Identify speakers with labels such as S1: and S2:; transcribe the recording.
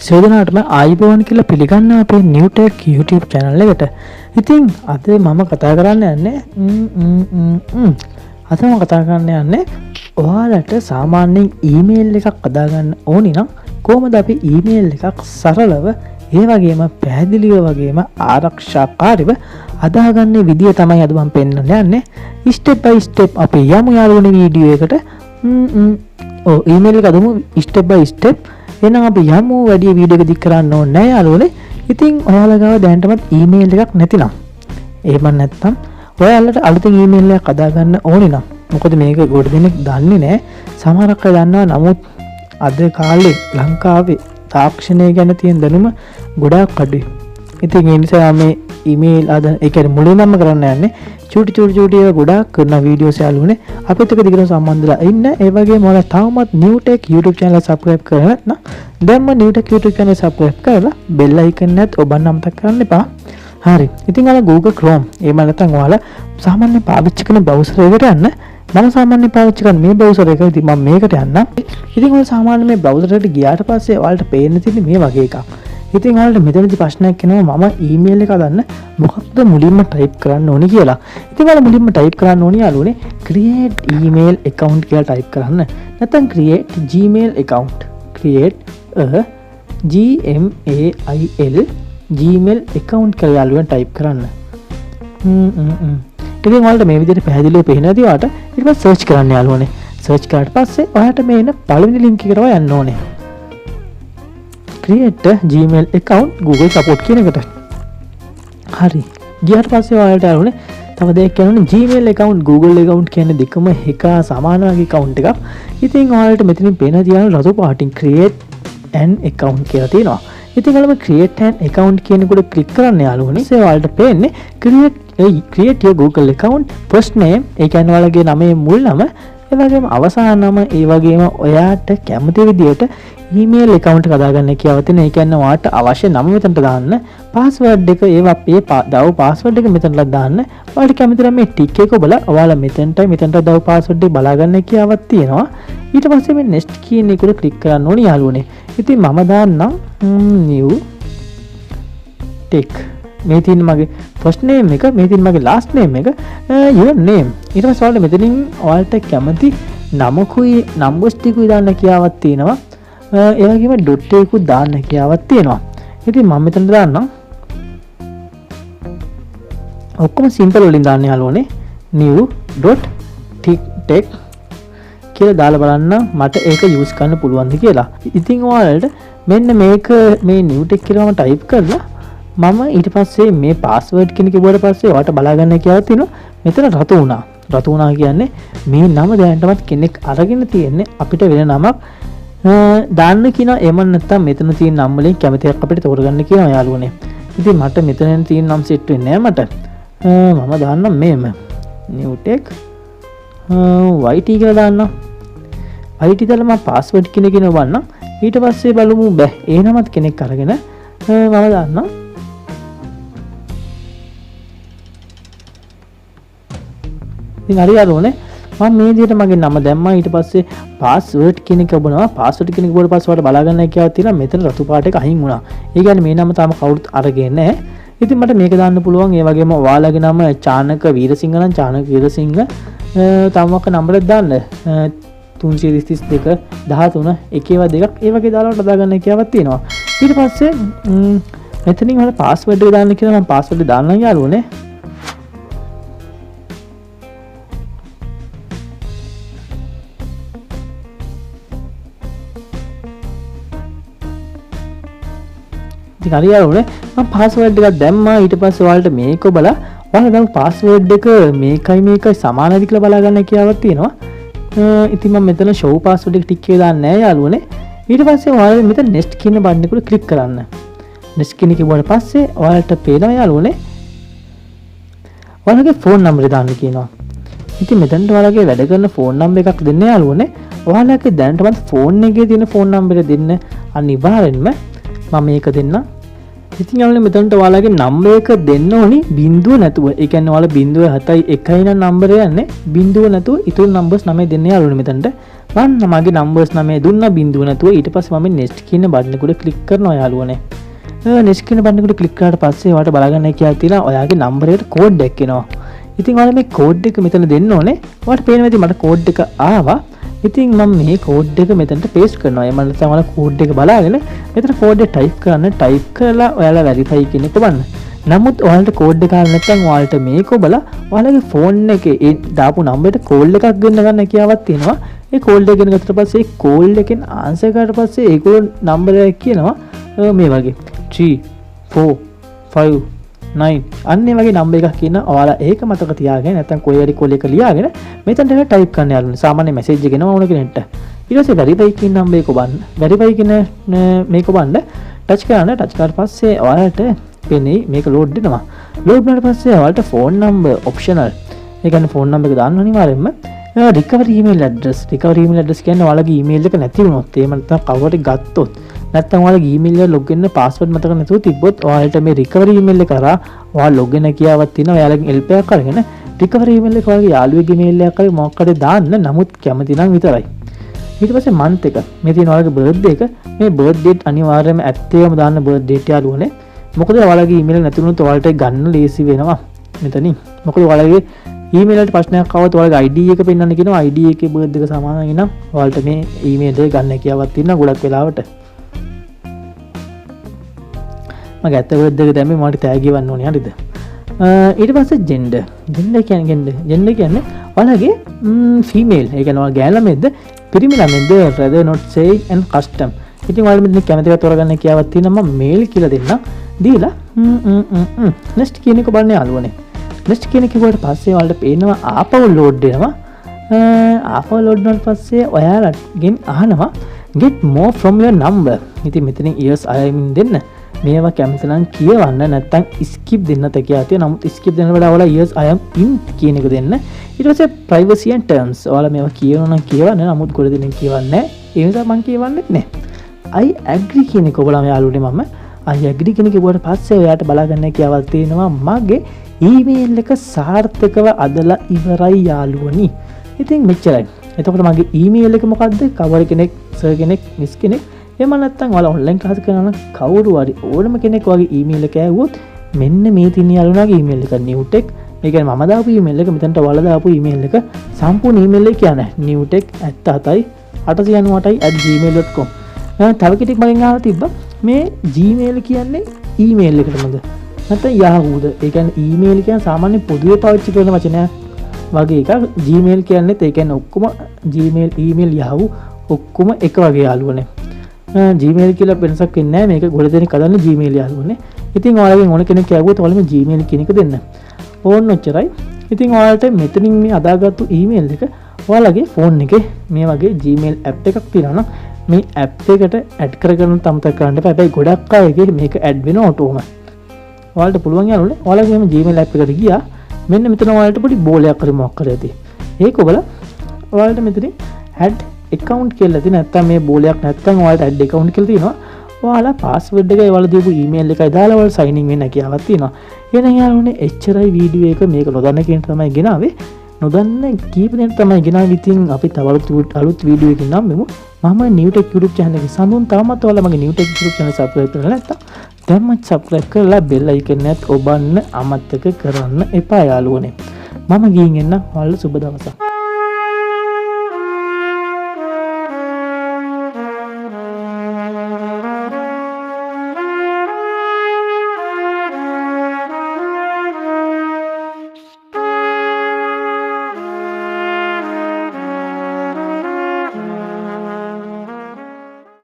S1: සෝදනාටම ආයිබෝවන් කියලා පිළිගන්න අපේ newtech YouTube channel එකට. ඉතින් අද මම කතා කරන්න යන්නේ ඔයාලට සාමාන්‍යයෙන් ඊමේල් එකක් හදාගන්න ඕනි නම් කොහොමද අපි ඊමේල් එකක් සරලව ඒ වගේම පැහැදිලිව වගේම ආරක්ෂාකාරීව හදාගන්නේ විදිය තමයි අද මම පෙන්නන්න යන්නේ. step by step අපි යමු යාළුවනේ වීඩියෝ එකට. ඊමේල් එක හදමු step by step. එහෙනම් අපි යමු වැඩි වීඩියෝ එක දික් කරන්න ඕනේ නැහැ යාළුවනේ. ඉතින් ඔයාලා ගාව දැනටමත් ඊමේල් එකක් නැතිනම් එහෙම නැත්නම් ඔයාලට අලුතින් ඊමේල් එකක් හදාගන්න ඕනේ නම් මොකද මේක ගොඩ දෙනෙක් දන්නේ නැහැ. සමහරක් අය දන්නවා නමුත් අද කාලේ ලංකාවේ තාක්ෂණය ගැන තියෙන දැනුම ගොඩාක් අඩුයි. ඉතින් ඒ නිසා මේ ඊමේල් අද ඒ කියන්නේ මුලින්ම කරන්න යන්නේ චූටි ඒවා ගොඩාක් කරන වීඩියෝස් යාළුවනේ අපිත් එක්ක දිගටම සම්බන්ධලා ඉන්න. ඒ වගේම ඔයාලා තවමත් newtech YouTube channel එක subscribe කරලා නැත්නම් දැන්ම newtech YouTube channel එක subscribe කරලා bell icon එකත් ඔබන්න අමතක කරන්න එපා. හරි. ඉතින් ඔයාලා Google Chrome එහෙම නැත්නම් ඔයාලා සාමාන්‍ය පාවිච්චි කරන browser එකකට යන්න. මම සාමාන්‍ය පාවිච්චි කරන මේ browser එක ඉතින් මම මේකට යන්නම්. ඉතින් ඔයාලා සාමාන්‍ය මේ browser එකට ගියාට පස්සේ ඔයාලට පේන්න තියෙන්නේ මේ වගේ එකක්. ඉතින් ඔයාලට මෙතනදි ප්‍රශ්නයක් එනවා මම ඊමේල් එක හදන්න මොකක්ද මුලින්ම ටයිප් කරන්න ඕනි කියලා. ඉතින් ඔයාලා මුලින්ම ටයිප් කරන්න ඕනි යාළුවනේ create email account කියලා ටයිප් කරන්න. නැත්නම් create gmail account. create a gmail account කියලා යාළුවනේ ටයිප් කරන්න. ඉතින් ඔයාලට මේ විදිහට පැහැදිලිව පේනවා ඔයාලට ඊට පස්සේ සර්ච් කරන්න යාළුවනේ. සර්ච් කරාට පස්සේ ඔයාලට මේන පළවෙනි ලින්ක් එකට යන්න ඕනේ. create a gmail account Google support කියන එකට. හරි. ගියාට පස්සේ ඔයාලට ආවනේ තව දෙයක් කියනවනේ gmail account Google account කියන්නේ දෙකම එක සමාන වගේ account එකක්. ඉතින් ඔයාලට මෙතනින් පේන තියන රතු පාටින් create an account කියලා තියෙනවා. ඉතින් ඔයාලම create an account කියන එකට ක්ලික් කරන්න යාළුවනේ. ඒ ඔයාලට පේන්නේ create your Google account first name ඒ කියන්නේ ඔයාලගේ නමේ මුල් නම ඒ වගේම අවසාන නම ඒ වගේම ඔයාට කැමති විදියට ඊමේල් account එක හදාගන්න කියාව තියෙන. ඒ කියන්නේ ඔයාට අවශ්‍ය නම මෙතනට දාන්න, password එක ඒවා දව password එක මෙතනට දාන්න. ඔයාලට කැමති නම් මේ tick එක ඔබලා ඔයාලා මෙතනට දව password එක බලා ගන්න කියාවක් තියෙනවා. ඊට පස්සේ මේ next කියන එකට ක්ලික් කරන්න ඕනේ යාළුවනේ. ඉතින් මම දාන්නම් newtech. මේ තියෙන මගේ first name එක, මේ තියෙන මගේ last name එක, your name. ඊට පස්සේ ඔයාලා මෙතනින් ඔයාලට කැමති නමකුයි numbers ටිකුයි දාන්න කියාවක් තියෙනවා. ඒ වගේම ඩොට් එකකුත් දාන්න කියාවක් තියෙනවා. ඉතින් මම මෙතන දාන්නම් ඔක්කොම සිම්පල් වලින් දාන්න යාළුවනේ new.tech කියලා දාලා බලන්න මට ඒක යූස් කරන්න පුළුවන්ද කියලා. ඉතින් ඔයාලට මෙන්න මේක මේ newtech කියලා මම ටයිප් කරලා මම ඊට පස්සේ මේ පාස්වර්ඩ් කියන එක කිව්වට පස්සේ ඔයාලට බලා ගන්න කියාවක් තියෙනවා. මෙතන රතු වුණා කියන්නේ මේ නම දැනටමත් කෙනෙක් අරගෙන තියෙන්නේ අපිට වෙන නමක් දාන්න කියනවා. එහෙම නැත්නම් මෙතන තියෙන නම් වලින් කැමති එකක් අපිට තෝරගන්න කියනවා යාළුවනේ. ඉතින් මට මෙතනෙන් තියෙන නම් සෙට් වෙන්නේ නැහැ මට. මම දාන්නම් මේම newtech YT කියලා දාන්නම්. YT දාලා මම පාස්වර්ඩ් කියන එක නවන්නම්. ඊට පස්සේ බලමු බෑ ඒ නමත් කෙනෙක් අරගෙන මම දාන්නම් ඉතින් හරි යාළුවනේ මම මේ විදිහට මගේ නම දැම්මා. ඊට පස්සේ පාස්වර්ඩ් කියන එක ඔබනවා. පාස්වර්ඩ් කියන එක ඔබට පස්සේ ඔයාලට බලා ගන්න කියාවක් තියෙනවා. මෙතන රතු පාට එක අහිං වුණා. ඒ කියන්නේ මේ නම තාම කවුරුත් අරගෙන නැහැ. ඉතින් මට මේක දාන්න පුළුවන්. ඒ වගේම ඔයාලගේ නම චානක වීරසිංහ නම් චානක වීරසිංහ තමක නම්බරයක් දාන්න 332 13 1 2 ඒ වගේ දාලා හදා ගන්න කියාවක් තියෙනවා. ඊට පස්සේ මෙතනින් ඔයාලා පාස්වර්ඩ් එක දාන්න කියලා මම පාස්වර්ඩ් දාන්නම් යාළුවනේ. ඉතින් හරි යාළුවනේ මම පාස්වර්ඩ් එකක් දැම්මා. ඊට පස්සේ ඔයාලට මේක බලලා ඔයාලා දැන් පාස්වර්ඩ් එක මේකයි සමානද කියලා බලා ගන්න කියාවක් තියෙනවා. ඉතින් මම මෙතන show password එක ටික් එකේ දාන්නේ නැහැ යාළුවනේ. ඊට පස්සේ ඔයාලා මෙතන next කියන බටන් එකට ක්ලික් කරන්න. next කියන එක කිව්වට පස්සේ ඔයාලට පේනවා යාළුවනේ ඔයාලගේ phone number එක දාන්න කියනවා. ඉතින් මෙතනට ඔයාලගේ වැඩ කරන phone number එකක් දෙන්න යාළුවනේ. ඔයාලගේ දැනටමත් phone එකේ තියෙන phone number එක දෙන්න අනිවාර්යෙන්ම මම මේක දෙන්නම්. ඉතින් යාළුවනේ මෙතනට ඔයාලගේ නම්බර් එක දෙන්න ඕනි බිංදුව නැතුව. ඒ කියන්නේ ඔයාලා 0.71 නම් නම්බරය යන්නේ බිංදුව නැතුව ඉතුරු නම්බර්ස් 9 දෙන්න යාළුවනේ මෙතනට. මම මගේ නම්බර්ස් 9 දුන්න බින්දුව නැතුව ඊට පස්සේ මම next කියන බටන් එකට ක්ලික් කරනවා යාළුවනේ. next කියන බටන් එකට ක්ලික් කරාට පස්සේ ඔයාලට බලගන්න කියලා තියෙනවා ඔයාගේ නම්බර් එකට කෝඩ් එකක් එනවා. ඉතින් ඔයාලා මේ කෝඩ් එක මෙතන දෙන්න ඕනේ. ඔයාලට පේනවා ඉතින් මට කෝඩ් එක ආවා. ඉතින් මම මේ කෝඩ් එක මෙතනට පේස්ට් කරනවා. එමන් නැත්නම් ඔයාලා කෝඩ් එක බලාගෙන මෙතන කෝඩ් එක ටයිප් කරන්න. ටයිප් කරලා ඔයාලා වෙරිෆයි කියන එක බලන්න. නමුත් ඔයාලට කෝඩ් එක ආව නැත්නම් ඔයාලට මේක ඔබලා ඔයාලගේ ෆෝන් එකේ ඒ දාපු නම්බරයට කෝල් එකක් ගෙන්න ගන්න කියාවක් තියෙනවා. ඒ කෝල් එක ගෙන ගත්තට පස්සේ ඒ කෝල් එකෙන් ආන්සර් කරාට පස්සේ ඒගොල්ලෝ නම්බර එක කියනවා මේ වගේ 3 4 5 9 අන්න ඒ වගේ නම්බර එකක් කියන ඔයාලා ඒක මතක තියාගෙන නැත්නම් කොයි හරි කෝල් එක ලියාගෙන මෙතනට ටයිප් කරන්න යාළුවනේ. සාමාන්‍ය මැසේජ් එක එනවා ඕන කෙනෙක්ට. ඊට පස්සේ වෙරිෆයි කියන නම්බර එක ඔබන්න. වෙරිෆයි කියන මේක ඔබන්න ටච් කරන්න. ටච් කරාට පස්සේ ඔයාලට පෙනේ මේක ලෝඩ් වෙනවා. ලෝඩ් වුණාට පස්සේ ඔයාලට ෆෝන් නම්බර් ඔප්ෂනල්. ඒ කියන්නේ ෆෝන් නම්බර් එක දාන්න අනිවාර්යෙන්ම. Recovery email address. Recovery email address කියන්නේ ඔයාලගේ ඊමේල් එක නැති වුණොත් එහෙම නැත්නම් කවුරුහරි ගත්තොත් නැත්නම් ඔයාලගේ ඊමේල් එක ලොග් වෙන්න පාස්වර්ඩ් මතක නැතුව තිබ්බොත් ඔයාලට මේ රිකවරි ඊමේල් එක කරා ඔයාලා ලොග් වෙන කියාවක් තියෙනවා. ඔයාලගෙන් හෙල්ප් එකක් අරගෙන රිකවරි ඊමේල් එක ඔයාලගේ යාළුවෙගේ ඊමේල් එකක් හරි මොකක් හරි දාන්න. නමුත් කැමති නම් විතරයි. ඊට පස්සේ මන්ත් එක මේ තියෙන ඔයාලගේ බර්ත්ඩේ එක. මේ බර්ත් ඩේට් අනිවාර්යයෙන්ම ඇත්තේම දාන්න බර්ත් ඩේට් යාළුවනේ. මොකද ඔයාලගේ ඊමේල් එක නැති වුණොත් ඔයාලට ගන්න ලේසි වෙනවා මෙතනින්. මොකද ඔයාලගේ ඊමේල් වලට ප්‍රශ්නයක් ආවොත් ඔයාලගේ ID එක පෙන්වන්න කියනවා. ID එකේ බර්ත් එක සමානයි නම් ඔයාලට මේ ඊමේල් එක ගන්න කියාවක් තියෙනවා ගොඩක් වෙලාවට. මගේ ඇත්ත බර්ත් එක දැම්මේ මට තෑග් ගවන්න ඕනේ හරිද? ඊට පස්සේ ජෙන්ඩර්. ජෙන්ඩර් කියන්නේ ඔයාලගේ ෆීමේල්. ඒ කියන්නේ ඔයාලා ගෑනු ළමෙක්ද පිරිමි ළමෙක්ද rather not say and custom. ඉතින් ඔයාලා මෙතන කැමති එකක් තෝරගන්න කියාවක් තියෙනවා. මම මේල් කියලා දෙන්නම්. දීලා next කියන එක බලන්න යාළුවනේ. next කියන එක කිව්වට පස්සේ ඔයාලට පේනවා ආපහු ලෝඩ් වෙනවා. ආපහු ලෝඩ් වුණාට පස්සේ ඔයාලගෙන් අහනවා get more from your number. ඉතින් මෙතනින් years අයමින් දෙන්න. මේවා කැමති නම් කියවන්න නැත්නම් skip දෙන්න තකියා තියෙනවා. නමුත් skip දෙන්න වඩා ඔයාලා years I am in කියන එක දෙන්න. ඊට පස්සේ privacy and terms. ඔයාලා මේවා කියවනවා නම් කියවන්න. නමුත් ගොඩ දෙනෙක් කියවන්නේ නැහැ. ඒ නිසා මම කියවන්නේ නැහැ. I agree කියන එක ඔයාලා යාළුවනේ මම I agree කියන එක කිව්වට පස්සේ ඔයාලට බලාගන්න කියාවක් තියෙනවා. මගේ ඊමේල් එක සාර්ථකව අදලා ඉවරයි යාළුවනි. ඉතින් මෙච්චරයි. එතකොට මගේ ඊමේල් එක මොකද්ද? කවර කෙනෙක්, සර් කෙනෙක්, මිස් කෙනෙක් එහෙම නැත්නම් ඔයාලා ඔන්ලයින් ක්ලාස් කරන කවුරු හරි ඕනම කෙනෙක් වගේ ඊමේල් එක ඇහුවොත් මෙන්න මේ තියෙන යාළුවනාගේ ඊමේල් එක newtech. ඒ කියන්නේ මම දාපු ඊමේල් එක මෙතනට ඔයාලා දාපු ඊමේල් එක සම්පූර්ණ ඊමේල් එක කියන්නේ newtech@868@gmail.com. තව කෙනෙක් මගෙන් අහලා තිබ්බා මේ Gmail කියන්නේ ඊමේල් එකටමද නැත්නම් Yahoo ද? ඒ කියන්නේ ඊමේල් කියන්නේ සාමාන්‍ය පොදුවේ පාවිච්චි කරන වචනයක් වගේ එකක්. Gmail කියන්නේත් ඒ කියන්නේ ඔක්කොම Gmail, email, Yahoo ඔක්කොම එක වගේ යාළුවනේ. Gmail කියලා වෙනසක් වෙන්නේ නැහැ. මේක ගොඩ දෙනෙක් හදන්නේ Gmail යාළුවනේ. ඉතින් ඔයාලගෙන් ඕන කෙනෙක් ඇහුවොත් ඔයාලම Gmail කියන එක දෙන්න. ඕන්න ඔච්චරයි. ඉතින් ඔයාලට මෙතනින් මේ අදාගත්තු ඊමේල් එක ඔයාලගේ ෆෝන් එකේ මේ වගේ Gmail app එකක් තියෙනවා නම් මේ app එකට add කරගන්න අමතක කරන්න එපා. හැබැයි ගොඩක් අයගේ මේක add වෙනවා ඔටෝම. ඔයාලට පුළුවන් යාළුවනේ ඔයාලගේ මේ Gmail app එකට ගියා මෙන්න මෙතන ඔයාලට පොඩි බෝලයක් හරි මොකක් හරි ඇති. ඒක ඔබලා ඔයාලට මෙතනින් add account කියලා තියෙන නැත්නම් මේ බෝලයක් නැත්නම් ඔයාලට add account කියලා තියෙනවා. ඔයාලා password එකයි ඔයාලා දීපු email එකයි දාලා ඔයාලා sign in වෙන්න කියාවක් තියෙනවා. එහෙනම් යාළුවනේ එච්චරයි වීඩියෝ එක. මේක නොදන්න කෙනෙක් තමයි ගෙනාවේ. නොදන්න කීප දෙනෙක් තමයි ගෙනාවේ. ඉතින් අපි තව අලුත් වීඩියෝ එකකින් නම් මෙමු. මම newtech YouTube channel එකේ සඳුන් තාමත් ඔයාලා මගේ newtech YouTube channel subscribe කරලා නැත්නම් දැන්ම subscribe කරලා bell icon එකත් ඔබන්න අමතක කරන්න එපා යාළුවනේ. මම ගිහින් එන්න. ඔයාලා සුබ දවසක්.